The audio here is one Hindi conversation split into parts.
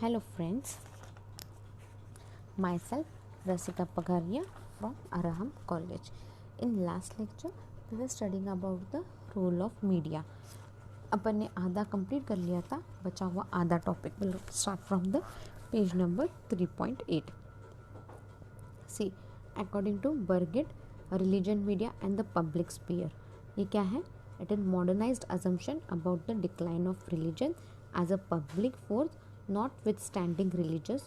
Hello friends, myself Rasika Pagaria from Araham College. In last lecture we were studying about the role of media. अपन ने आधा कंप्लीट कर लिया था, बचा हुआ आधा topic will start from the page number 3.8. See according to Burgett, religion, media and the public sphere. ये क्या है? It is modernised assumption about the decline of religion as a public force, notwithstanding religions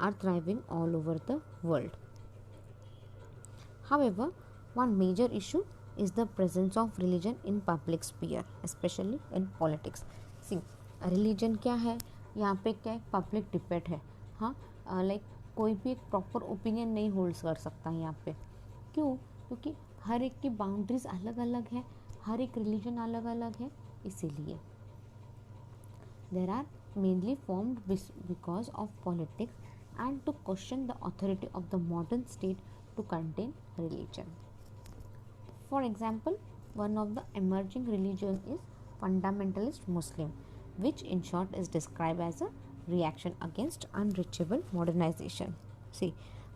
are thriving all over the world. However, one major issue is the presence of religion in public sphere, especially in politics. See, religion क्या है? यहाँ पे क्या एक पब्लिक डिबेट है. हाँ, लाइक कोई भी एक प्रॉपर ओपिनियन नहीं होल्ड कर सकता है यहाँ पे. क्यों? क्योंकि हर एक की बाउंड्रीज अलग अलग है, हर एक रिलीजन अलग अलग है. इसीलिए there are mainly formed because of politics and to question the authority of the modern state to contain religion. For example, one of the emerging religions is fundamentalist Muslim, which in short is described as a reaction against unreachable modernization. See,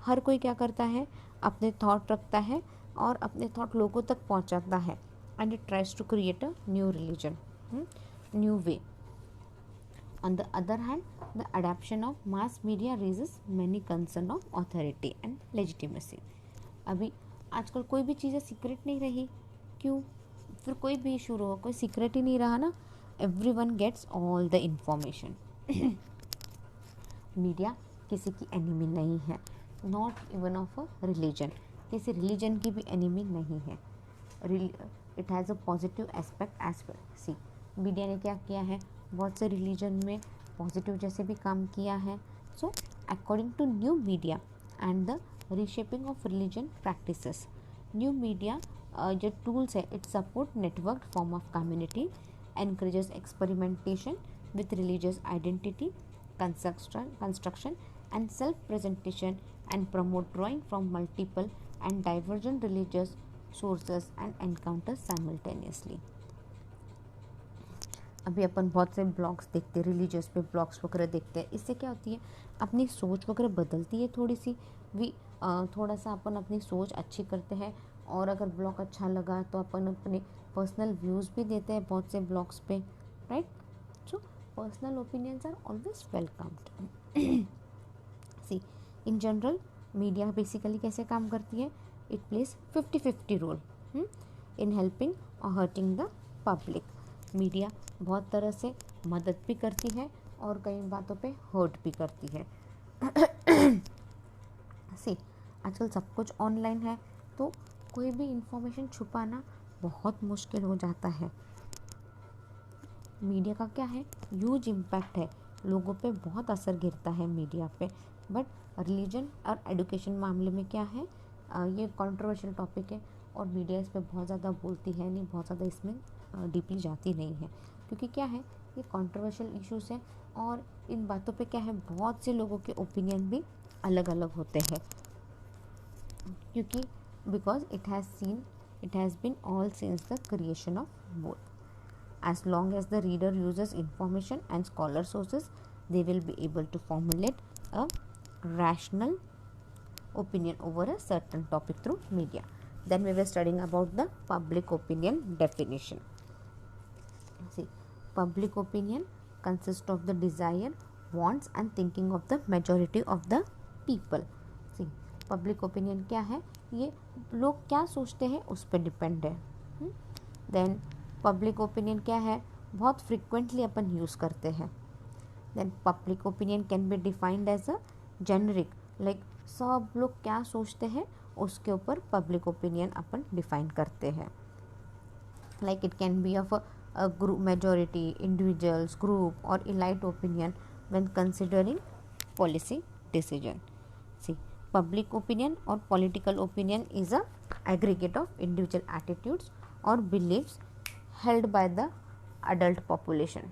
हर कोई क्या करता है? अपने थॉट रखता है और अपने थॉट लोगों तक पहुंचाता है, and it tries to create a new religion, new way. On the other hand, the adoption of mass media raises many concerns of authority and legitimacy. अभी आजकल कोई भी चीज़ें सीक्रेट नहीं रही. क्यों? फिर कोई भी इशू रहो, कोई सीक्रेट ही नहीं रहा ना. Everyone gets all the information. Media किसी की एनिमी नहीं है, not even of a religion. किसी रिलीजन की भी एनिमी नहीं है. It has a positive aspect as well. See, media ने क्या किया है? बहुत से रिलीजन में पॉजिटिव जैसे भी काम किया है. So according to new media and the reshaping of religion practices, new media जो टूल्स है, it support network form of community, encourages experimentation with religious identity, construction and self presentation, and promote drawing from multiple and divergent religious sources and encounter simultaneously. अभी अपन बहुत से ब्लॉग्स देखते हैं, रिलीजियस पे ब्लॉग्स वगैरह देखते हैं. इससे क्या होती है? अपनी सोच वगैरह बदलती है थोड़ी सी. थोड़ा सा अपन अपनी सोच अच्छी करते हैं, और अगर ब्लॉग अच्छा लगा तो अपन अपने पर्सनल व्यूज़ भी देते हैं बहुत से ब्लॉग्स पे, right? So personal opinions are always welcomed. See, in general media basically कैसे काम करती है? It place 50-50 role in helping और हर्टिंग द पब्लिक. मीडिया बहुत तरह से मदद भी करती है और कई बातों पे हर्ट भी करती है. सी, आजकल सब कुछ ऑनलाइन है, तो कोई भी इंफॉर्मेशन छुपाना बहुत मुश्किल हो जाता है. मीडिया का क्या है? ह्यूज इम्पैक्ट है, लोगों पे बहुत असर गिरता है मीडिया पे. बट रिलीजन और एजुकेशन मामले में क्या है? ये कंट्रोवर्शियल टॉपिक है और मीडिया इस पर बहुत ज़्यादा बोलती है नहीं, बहुत ज़्यादा इसमें डीपली जाती नहीं है, क्योंकि क्या है, ये कंट्रोवर्शियल इश्यूज़ हैं और इन बातों पे क्या है, बहुत से लोगों के ओपिनियन भी अलग अलग होते हैं. क्योंकि because it has been all since the creation of both. As long as the reader uses information and scholar sources, they will be able to formulate a rational opinion over a certain topic through media. Then we were studying about the public opinion definition. See, public opinion consists of the desire, wants and thinking of the majority of the people. See, public opinion क्या है? ये लोग क्या सोचते हैं उस पर डिपेंड है. Then पब्लिक ओपिनियन क्या है? बहुत फ्रिक्वेंटली अपन यूज़ करते हैं. Then public opinion can be defined as a generic, like सब लोग क्या सोचते हैं उसके ऊपर पब्लिक ओपिनियन अपन डिफाइन करते हैं. Like it can be of a group, majority, individuals, group or elite opinion when considering policy decision. See, public opinion or political opinion is a aggregate of individual attitudes or beliefs held by the adult population.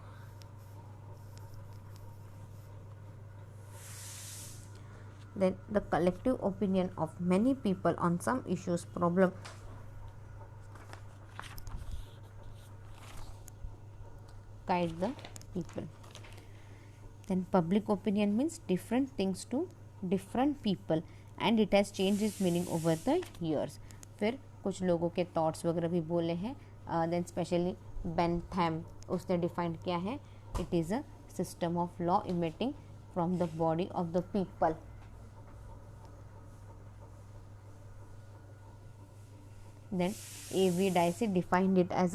Then the collective opinion of many people on some issues problem guide the people. Then public opinion means different things to different people and it has changed its meaning over the years. फिर कुछ लोगों के thoughts वगैरह भी बोले हैं. Then specially Bentham उसने डिफाइंड किया है, it is a system of law emanating from the body of the people. Then A.V. Dicey defined it as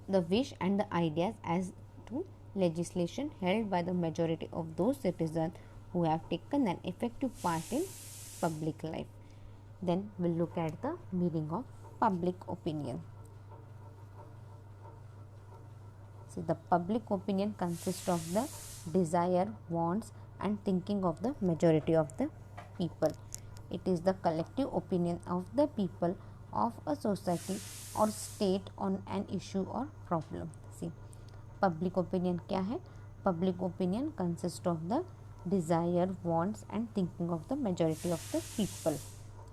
the wish and the ideas as to legislation held by the majority of those citizens who have taken an effective part in public life. Then we'll look at the meaning of public opinion. See, the public opinion consists of the desire, wants and thinking of the majority of the people. It is the collective opinion of the people of a society or state on an issue or problem. See, public opinion क्या है? Public opinion consists of the desire, wants and thinking of the majority of the people.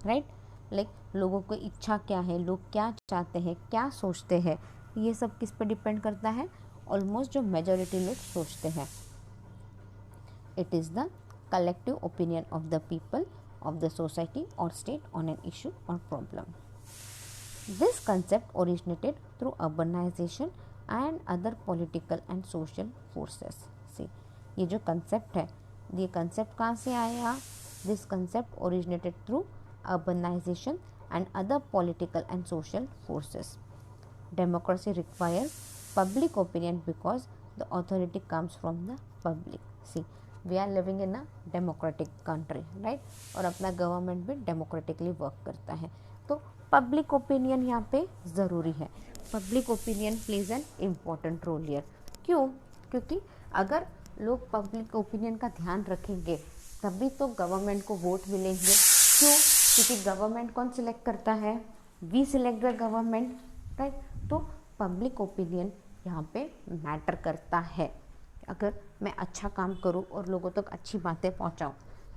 Right? Like लोगों को इच्छा क्या है, लोग क्या चाहते हैं, क्या सोचते हैं, ये सब किस पर डिपेंड करता है? ऑलमोस्ट जो मेजॉरिटी लोग सोचते हैं. It is the collective opinion of the people of the society or state on an issue or problem. This concept originated through urbanization and other political and social forces. See, ये जो concept है, ये concept कहाँ से आया? This concept originated through urbanization and other political and social forces. Democracy requires public opinion because the authority comes from the public. See, we are living in a democratic country, right? और अपना गवर्नमेंट भी डेमोक्रेटिकली वर्क करता है, तो पब्लिक ओपिनियन यहाँ पे ज़रूरी है. Public opinion plays an important role here. क्यों? क्योंकि अगर लोग पब्लिक ओपिनियन का ध्यान रखेंगे तभी तो गवर्नमेंट को वोट मिलेंगे. क्यों? क्योंकि गवर्नमेंट कौन सिलेक्ट करता है? We select the government, right? तो पब्लिक ओपिनियन यहाँ पे मैटर करता है. अगर मैं अच्छा काम करूं और लोगों तक अच्छी बातें पहुंचाऊं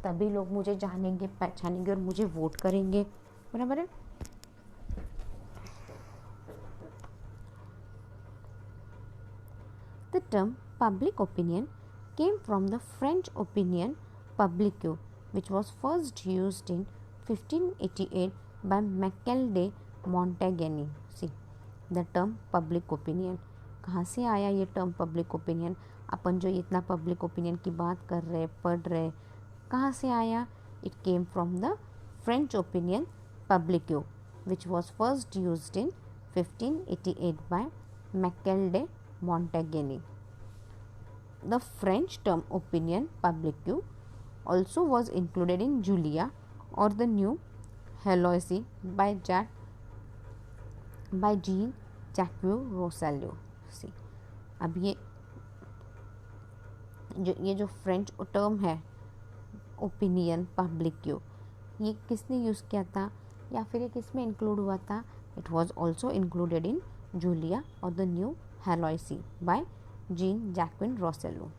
तभी लोग मुझे जानेंगे, पहचानेंगे और मुझे वोट करेंगे. बराबर है? The term public opinion came from the French opinion publique, which was first used in 1588 by Michel de Montaigne. See, the term public opinion. कहाँ से आया ये टर्म पब्लिक ओपिनियन? अपन जो इतना पब्लिक ओपिनियन की बात कर रहे, पढ़ रहे, कहाँ से आया? It came from the French opinion publique which was first used in 1588 by Michel de Montaigne. The French term opinion publique also was included in Julie or the New Heloise by Jean Jacques Rousseau. See, अब ये जो फ्रेंच टर्म है ओपिनियन पब्लिक्यू, ये किसने यूज़ किया था या फिर ये किस में इंक्लूड हुआ था? It was also included in Julie or the New Heloise by Jean Jacques Rousseau.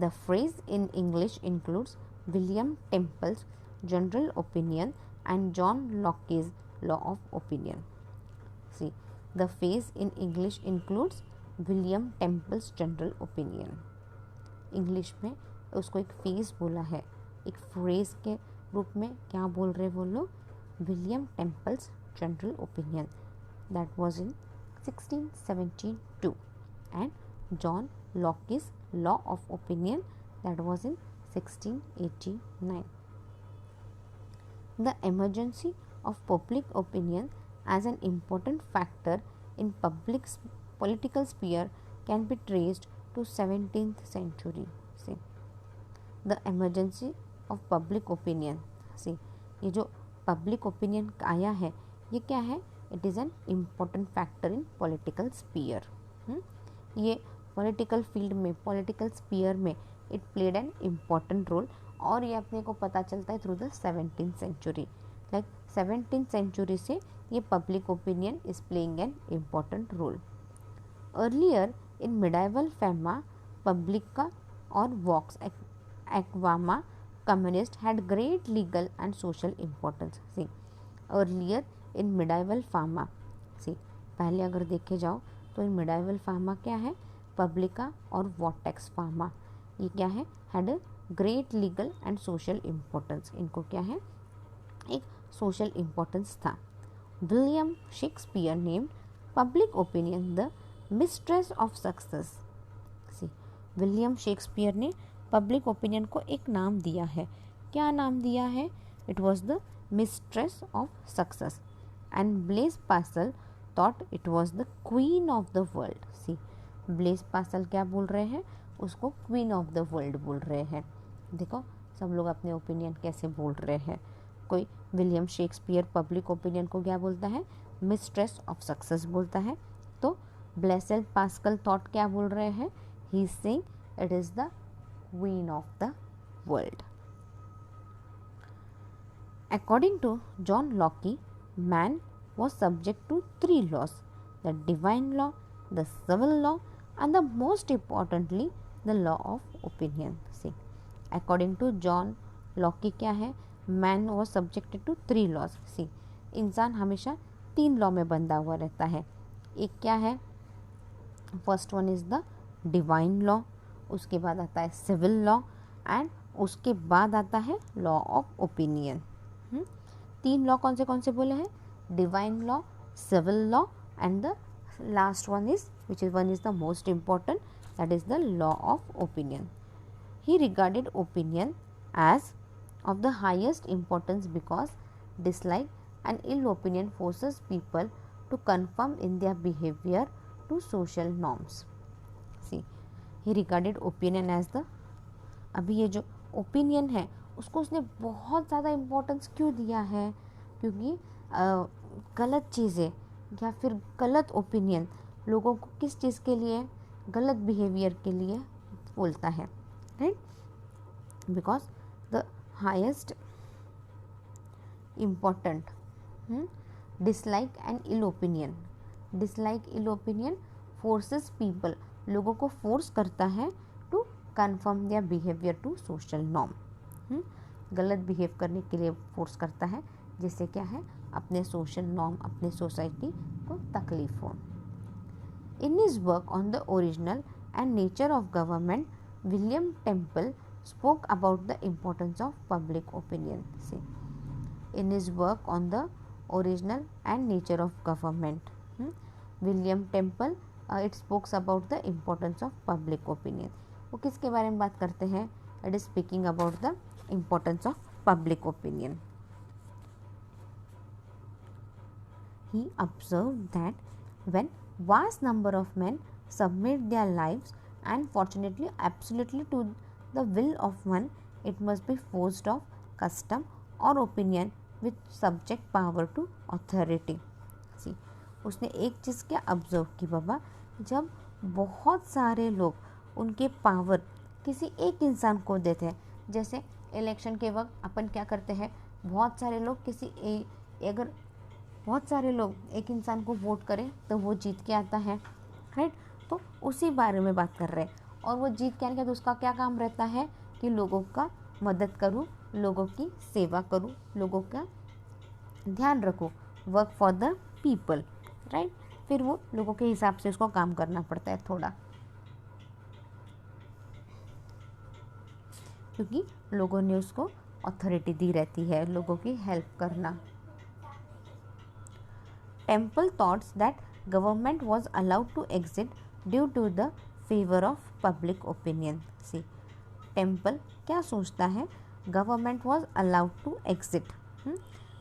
The phrase in English includes William Temple's general opinion and John Locke's law of opinion. See, the phase in English includes William Temple's general opinion. English में उसको एक फेज बोला है, एक फ्रेज के रूप में क्या बोल रहे वो लोग? William Temple's general opinion, that was in 1672 and John Locke's law of opinion, that was in 1689. The emergency of public opinion as an important factor in political sphere can be traced to 17th century. See, the emergency of public opinion. See, ये जो public opinion आया है ये क्या है? It is an important factor in political sphere. ये political field में, political sphere में it played an important role और ये अपने को पता चलता है through the 17th century. Like 17th century से ये public opinion is playing an important role. Earlier in medieval Fama, publica or vox aquama communist had great legal and social importance. See, earlier in medieval Fama, see, पहले अगर देखे जाओ तो in medieval Fama क्या है? पब्लिका और वॉटेक्स फार्मा, ये क्या है, had a great legal and social importance, इनको क्या है, एक सोशल इम्पोर्टेंस था। William Shakespeare named public opinion the mistress of success. See, William Shakespeare ने पब्लिक ओपिनियन को एक नाम दिया है, क्या नाम दिया है, it was the mistress of success. And Blaise Pascal thought it was the queen of the world. See, Blaise Pascal क्या बोल रहे हैं, उसको क्वीन ऑफ द वर्ल्ड बोल रहे हैं। देखो सब लोग अपने ओपिनियन कैसे बोल रहे हैं। कोई विलियम शेक्सपियर पब्लिक ओपिनियन को क्या बोलता है, मिस्ट्रेस ऑफ सक्सेस बोलता है। तो ब्लेसेल पास्कल थॉट क्या बोल रहे हैं, he is saying it is the queen of the world. According to John Locke, man was subject to 3 laws, the divine law, the civil law, and the most importantly, the law of opinion. See, according to John Locke क्या है, man was subjected to 3 laws. See, इंसान हमेशा 3 लॉ में बंधा हुआ रहता है। एक क्या है, first one is the divine law, उसके बाद आता है सिविल लॉ, एंड उसके बाद आता है लॉ ऑफ ओपिनियन। 3 लॉ कौन से बोले हैं, divine law, civil law, and the last one is which is one is the most important, that is the law of opinion. He regarded opinion as of the highest importance because dislike and ill opinion forces people to conform in their behavior to social norms. See, he regarded opinion as the, अभी ये जो ओपिनियन है उसको उसने बहुत ज़्यादा इम्पोर्टेंस क्यों दिया है, क्योंकि गलत चीज़ें या फिर गलत ओपिनियन लोगों को किस चीज़ के लिए, गलत बिहेवियर के लिए बोलता है, right. Because the highest important dislike and ill opinion, dislike ill opinion forces people, लोगों को फोर्स करता है to conform their behavior to social norm, गलत बिहेव करने के लिए फोर्स करता है, जिससे क्या है, अपने सोशल नॉर्म, अपने सोसाइटी को तकलीफ हो। In his work on the original and nature of government, William temple spoke about the importance of public opinion. See, in his work on the original and nature of government, William Temple it speaks about the importance of public opinion. वो किसके बारे में बात करते हैं, it is speaking about the importance of public opinion. He observed that when vast number of men submit their lives and fortunately absolutely to the will of one, it must be forced of custom or opinion which subject power to authority. See, उसने एक चीज़ क्या ऑब्जर्व की बाबा, जब बहुत सारे लोग उनके पावर किसी एक इंसान को देते हैं, जैसे इलेक्शन के वक्त अपन क्या करते हैं, बहुत सारे लोग अगर बहुत सारे लोग एक इंसान को वोट करें तो वो जीत के आता है, राइट। तो उसी बारे में बात कर रहे हैं, और वो जीत के आने के बाद उसका क्या काम रहता है कि लोगों का मदद करूँ, लोगों की सेवा करूँ, लोगों का ध्यान रखूँ, work for the people, right. फिर वो लोगों के हिसाब से उसको काम करना पड़ता है थोड़ा, क्योंकि लोगों ने उसको अथॉरिटी दी रहती है लोगों की हेल्प करना। Temple thoughts that government was allowed to exit due to the favour of public opinion. See, Temple क्या सोचता है, government was allowed to exit,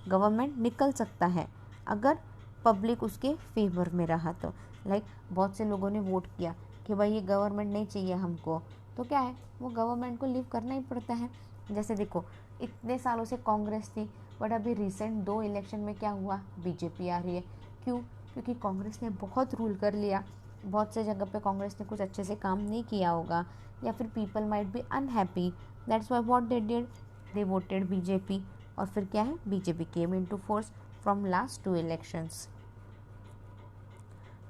government निकल सकता है अगर पब्लिक उसके फेवर में रहा तो। लाइक बहुत से लोगों ने वोट किया कि भाई ये गवर्नमेंट नहीं चाहिए हमको, तो क्या है, वो गवर्नमेंट को लीव करना ही पड़ता है। जैसे देखो इतने सालों से कांग्रेस थी, बट अभी रिसेंट 2 इलेक्शन में क्या हुआ, बीजेपी आ रही है। क्यों, क्योंकि कांग्रेस ने बहुत रूल कर लिया, बहुत से जगह पे कांग्रेस ने कुछ अच्छे से काम नहीं किया होगा, या फिर people might be unhappy, that's why what they did, they voted BJP. और फिर क्या है, BJP came into force from last 2 elections.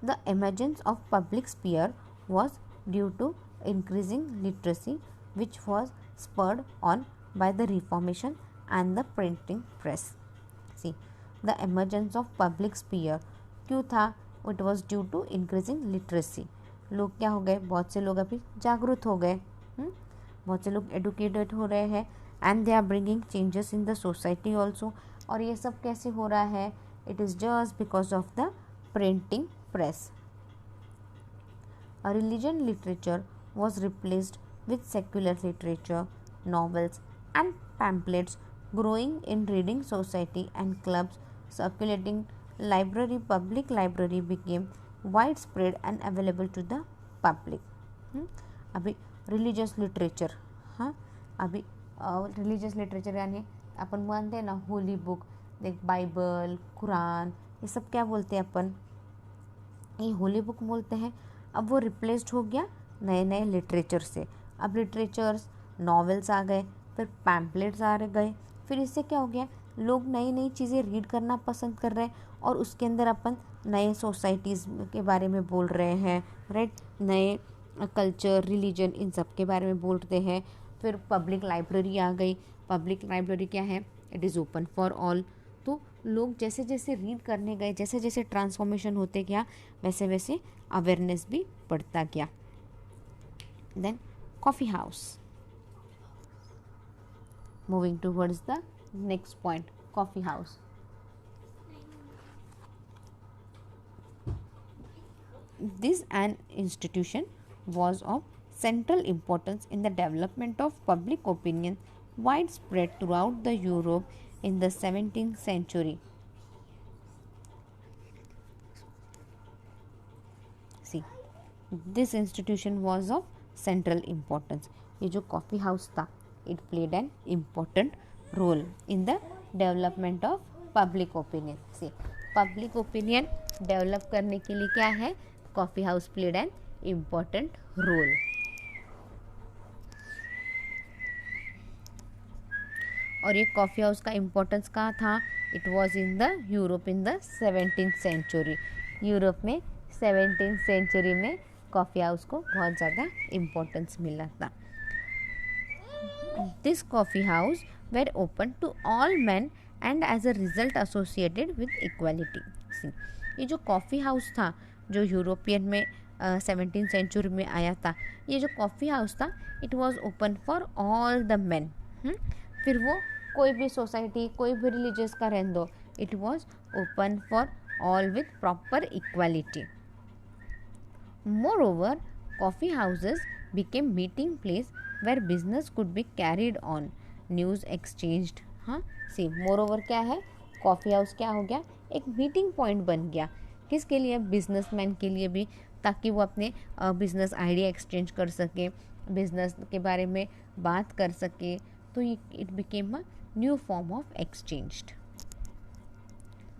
The emergence of public sphere was due to increasing literacy which was spurred on by the Reformation and the printing press. See, the emergence of public sphere क्यों था, it was due to increasing literacy, लोग क्या हो गए, बहुत से लोग अभी जागरूक हो गए, बहुत से लोग एडुकेटेड हो रहे हैं, and they are bringing changes in the society also. और ये सब कैसे हो रहा है, it is just because of the printing press. A religion literature was replaced with secular literature, novels, and pamphlets, growing in reading society and clubs, circulating library. Public library became widespread and available to the public. अभी रिलीजियस लिटरेचर, हाँ अभी रिलीजियस लिटरेचर यानी अपन मानते हैं ना होली बुक, देख बाइबल, कुरान, ये सब क्या बोलते हैं अपन, ये होली बुक बोलते हैं। अब वो रिप्लेस्ड हो गया नए नए लिटरेचर से। अब लिटरेचर्स, नॉवेल्स आ गए, फिर पैम्पलेट्स आ गए, फिर इससे क्या हो गया, लोग नई नई चीज़ें रीड करना पसंद कर रहे हैं, और उसके अंदर अपन नए सोसाइटीज़ के बारे में बोल रहे हैं, राइट, नए कल्चर, रिलीजन, इन सब के बारे में बोलते हैं। फिर पब्लिक लाइब्रेरी आ गई। पब्लिक लाइब्रेरी क्या है, it is open for all. तो लोग जैसे जैसे रीड करने गए, जैसे जैसे ट्रांसफॉर्मेशन होते गया, वैसे वैसे अवेयरनेस भी बढ़ता गया। Then coffee house, moving towards the next point, coffee house. This an institution was of central importance in the development of public opinion, widespread throughout the Europe in the 17th century. See, this institution was of central importance. ये जो कॉफ़ी हाउस था, it played an important role in the development of public opinion. See, public opinion develop करने के लिए क्या है, coffee house played an important role. और ये कॉफ़ी हाउस का इम्पोर्टेंस कहाँ था, it was in the Europe in the 17th century. Europe में 17th सेंचुरी में कॉफ़ी हाउस को बहुत ज़्यादा इम्पोर्टेंस मिला था। This coffee house were open to all man and as a result associated with equality. ये जो कॉफ़ी हाउस था जो यूरोपियन में 17th सेंचुरी में आया था, ये जो कॉफ़ी हाउस था it was open for all the main. फिर वो कोई भी सोसाइटी, कोई भी रिलीजियस का रहने दो, it was open for all with proper equality. Moreover coffee houses became meeting place where business could be carried on, news exchanged. हाँ सी, मोरओवर क्या है, कॉफ़ी हाउस क्या हो गया, एक मीटिंग पॉइंट बन गया। किसके लिए, बिजनेसमैन के लिए भी, ताकि वो अपने बिजनेस आइडिया एक्सचेंज कर सके, बिजनेस के बारे में बात कर सके। तो it became a new form of exchanged.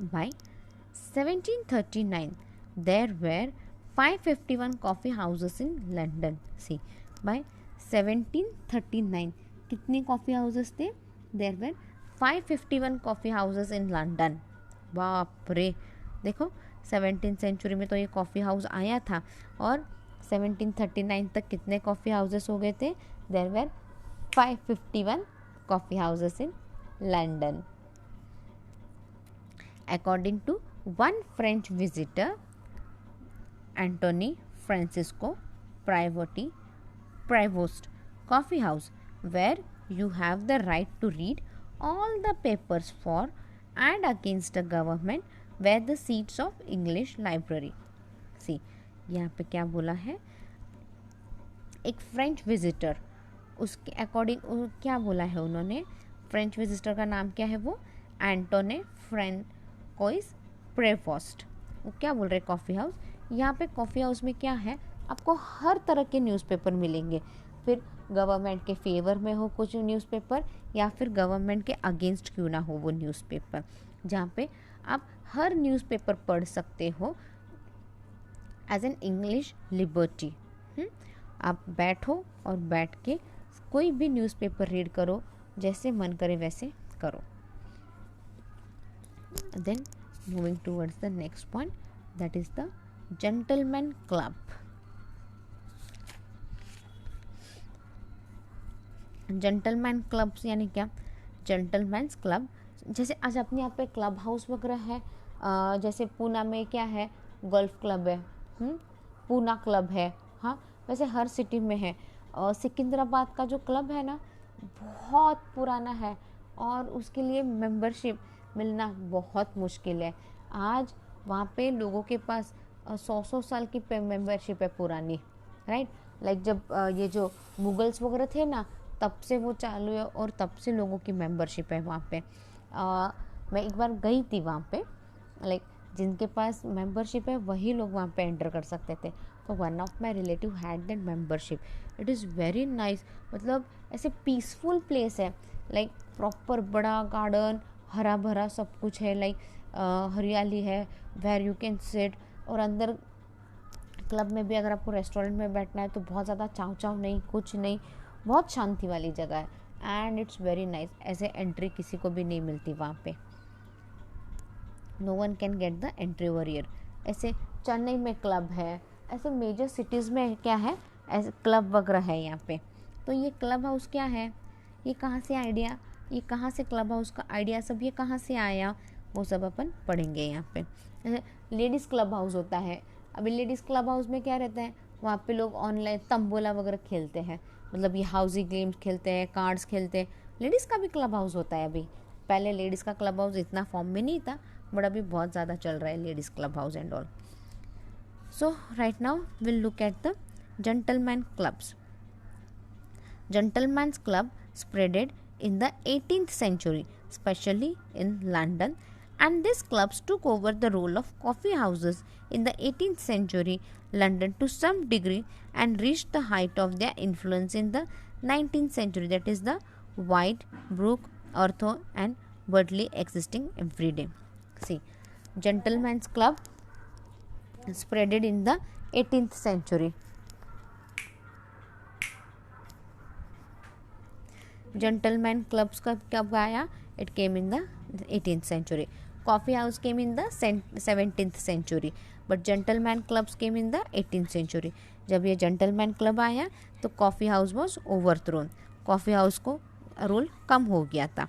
By 1739 there were 551 coffee houses in London. See, by 1739 कितने कॉफ़ी हाउसेस थे, there were 551 coffee houses in London. बाप रे, देखो 17th सेंचुरी में तो ये कॉफ़ी हाउस आया था, और 1739 तक कितने कॉफ़ी हाउसेस हो गए थे, there were 551 coffee houses in London. According to one French visitor, Antoine Francisco Prevost, coffee house where you have the right to read all the papers for and against the government were the seats of English library. See, यहाँ पे क्या बोला है, एक फ्रेंच विजिटर, उसके अकॉर्डिंग क्या बोला है उन्होंने, फ्रेंच विजिटर का नाम क्या है, वो एंटोने फ्रांकोइस प्रेवोस्ट। वो क्या बोल रहे हैं, कॉफ़ी हाउस, यहाँ पे कॉफ़ी हाउस में क्या है, आपको हर तरह के न्यूज़पेपर मिलेंगे, फिर गवर्नमेंट के फेवर में हो कुछ न्यूज़पेपर, या फिर गवर्नमेंट के अगेंस्ट क्यों ना हो वो न्यूज़पेपर, जहाँ पे आप हर न्यूज़पेपर पढ़ सकते हो एज एन इंग्लिश लिबर्टी। आप बैठो और बैठ के कोई भी न्यूज़पेपर रीड करो, जैसे मन करे वैसे करो। Then moving towards the next point, that is the gentleman club. Gentleman clubs यानी क्या, जेंटलमैन्स क्लब, जैसे आज अपने यहाँ पे क्लब हाउस वगैरह है, जैसे पूना में क्या है, गोल्फ क्लब है, पूना क्लब है, हाँ, वैसे हर सिटी में है। और सिकंदराबाद का जो क्लब है ना, बहुत पुराना है और उसके लिए मेंबरशिप मिलना बहुत मुश्किल है। आज वहाँ पे लोगों के पास 100 साल की मेंबरशिप है पुरानी, राइट। लाइक जब ये जो मुगल्स वगैरह थे ना, तब से वो चालू है और तब से लोगों की मेंबरशिप है वहाँ पे। मैं एक बार गई थी वहाँ पे, लाइक जिनके पास मेंबरशिप है वही लोग वहाँ पे एंटर कर सकते थे। तो one of my relative had that membership. It is very nice, मतलब ऐसे पीसफुल प्लेस है, लाइक प्रॉपर बड़ा गार्डन, हरा भरा सब कुछ है, लाइक हरियाली है, वेर यू कैन सिट। और अंदर क्लब में भी अगर आपको रेस्टोरेंट में बैठना है तो बहुत ज़्यादा चाव चाव नहीं, कुछ नहीं, बहुत शांति वाली जगह है एंड इट्स वेरी नाइस। ऐसे एंट्री किसी को भी नहीं मिलती वहाँ पे, no one can get the entry over here. ऐसे चेन्नई में क्लब है, ऐसे मेजर सिटीज़ में क्या है, ऐसे क्लब वगैरह है यहाँ पे। तो ये क्लब हाउस क्या है, ये कहाँ से आइडिया, ये कहाँ से क्लब हाउस का आइडिया सब ये कहाँ से आया, वो सब अपन पढ़ेंगे यहाँ पे। लेडीज़ क्लब हाउस होता है। अभी लेडीज़ क्लब हाउस में क्या रहता है, वहाँ पे लोग ऑनलाइन तंबोला वगैरह खेलते हैं, मतलब ये हाउसिंग गेम्स खेलते हैं, कार्ड्स खेलते हैं। लेडीज़ का भी क्लब हाउस होता है अभी। पहले लेडीज़ का क्लब हाउस इतना फॉर्म में नहीं था, बट अभी बहुत ज़्यादा चल रहा है ladies club house and all. So right now will look at the gentleman clubs. Gentleman's club spreaded in the 18th century, especially in London, and these clubs took over the role of coffee houses in the 18th century London to some degree and reached the height of their influence in the 19th century, that is the White, Brook, Arthur and Burley existing every day. See, gentleman's club spreaded in the 18th century. Gentleman clubs का कब आया, it came in the 18th century. Coffee house came in the 17th century, but gentleman clubs came in the 18th century. जब ये gentleman club आया तो coffee house was overthrown. coffee house को रोल कम हो गया था.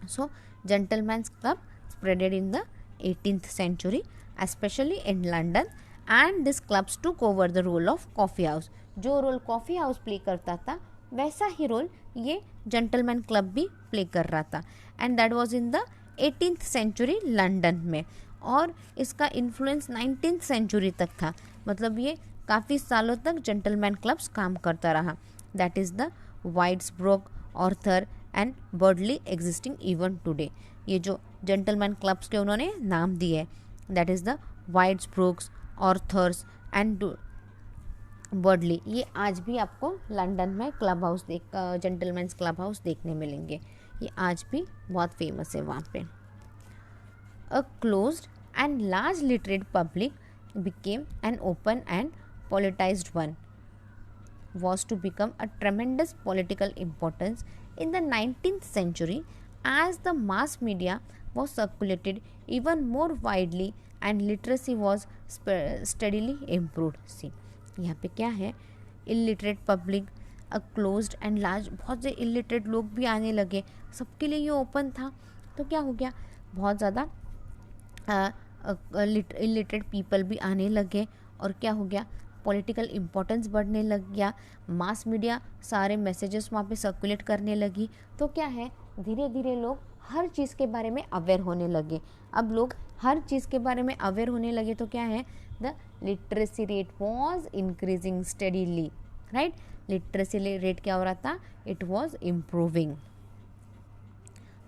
So gentleman's club spreaded in the 18th century, especially in London, and these clubs took over the role of coffee house. जो रोल कॉफ़ी हाउस प्ले करता था वैसा ही रोल ये जेंटलमैन क्लब भी प्ले कर रहा था, and that was in the 18th century London में, और इसका इन्फ्लुएंस 19th सेंचुरी तक था, मतलब ये काफ़ी सालों तक जेंटलमैन क्लब्स काम करता रहा. That is the White's Brooks, Arthur and Boodle existing even today. ये जो जेंटलमैन क्लब्स के उन्होंने नाम दिए, that is the White's Brooks, Arthur's and Boodle. ये आज भी आपको लंदन में club house gentleman's club house देखने मिलेंगे. ये आज भी बहुत फेमस है वहाँ पे. A closed and large literate public became an open and politicised one was to become a tremendous political importance in the 19th century as the mass media was circulated even more widely and literacy was steadily improved. See, यहाँ पे क्या है, illiterate public, a closed and large, बहुत से इलिटरेट लोग भी आने लगे, सबके लिए ये ओपन था. तो क्या हो गया, बहुत ज़्यादा इलिटरेट पीपल भी आने लगे, और क्या हो गया, पॉलिटिकल इम्पोर्टेंस बढ़ने लग गया, मास मीडिया सारे मैसेजेस वहाँ पे सर्कुलेट करने लगी. तो क्या है, धीरे धीरे लोग हर चीज़ के बारे में अवेयर होने लगे. अब लोग हर चीज़ के बारे में अवेयर होने लगे तो क्या है, the literacy rate was increasing steadily, right. Literacy rate क्या हो रहा था, it was improving.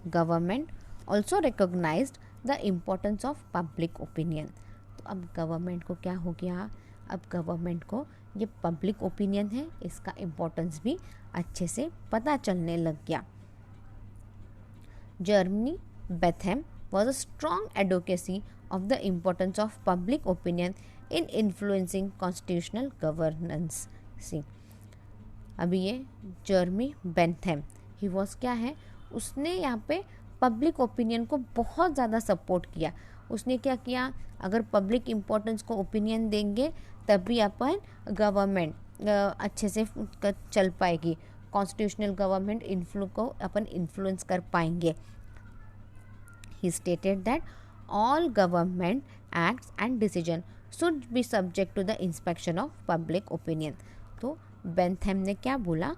Government also recognised the importance of public opinion. तो अब गवर्नमेंट को क्या हो गया, अब गवर्नमेंट को ये पब्लिक ओपिनियन है इसका इम्पोर्टेंस भी अच्छे से पता चलने लग गया. Jeremy Bentham was a strong advocacy of the importance of public opinion in influencing constitutional governance. See, अभी ये जर्मी बेंथम, ही वॉज क्या है, उसने यहाँ पे पब्लिक ओपिनियन को बहुत ज़्यादा सपोर्ट किया. उसने क्या किया, अगर पब्लिक इम्पोर्टेंस को ओपिनियन देंगे तभी अपन गवर्नमेंट अच्छे से चल पाएगी, कॉन्स्टिट्यूशनल गवर्नमेंट को अपन इन्फ्लुएंस कर पाएंगे. He stated that all government acts and decisions should be subject to the inspection of public opinion. तो बेंथम ने क्या बोला,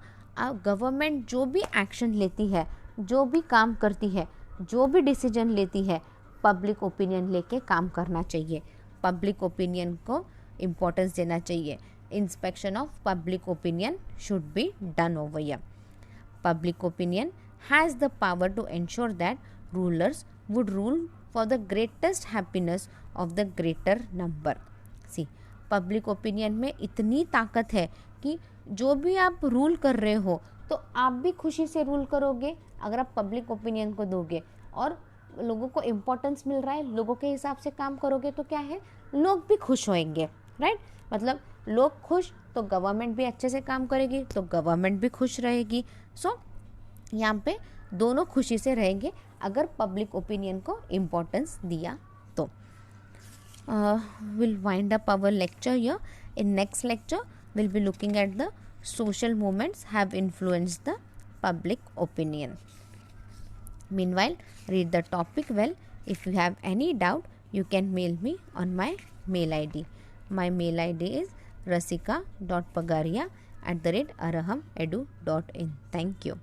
गवर्नमेंट जो भी एक्शन लेती है, जो भी काम करती है, जो भी डिसीजन लेती है, पब्लिक ओपिनियन लेके काम करना चाहिए, पब्लिक ओपिनियन को इम्पोर्टेंस देना चाहिए। Inspection of public opinion should be done over here. Public opinion has the power to ensure that rulers would rule for the greatest happiness of the greater number. See, public opinion में इतनी ताकत है कि जो भी आप रूल कर रहे हो तो आप भी खुशी से रूल करोगे अगर आप पब्लिक ओपिनियन को दोगे, और लोगों को इम्पोर्टेंस मिल रहा है, लोगों के हिसाब से काम करोगे तो क्या है, लोग भी खुश होंगे, राइट। मतलब लोग खुश तो गवर्नमेंट भी अच्छे से काम करेगी, तो गवर्नमेंट भी खुश रहेगी। सो यहाँ पे दोनों खुशी से रहेंगे अगर पब्लिक ओपिनियन को इम्पोर्टेंस दिया तो। Will wind up our lecture here. In next lecture will be looking at the social movements have influenced the public opinion. Meanwhile, read the topic well. If you have any doubt, you can mail me on my mail ID. My mail ID is rasika.pagaria@arahamedu.in. Thank you.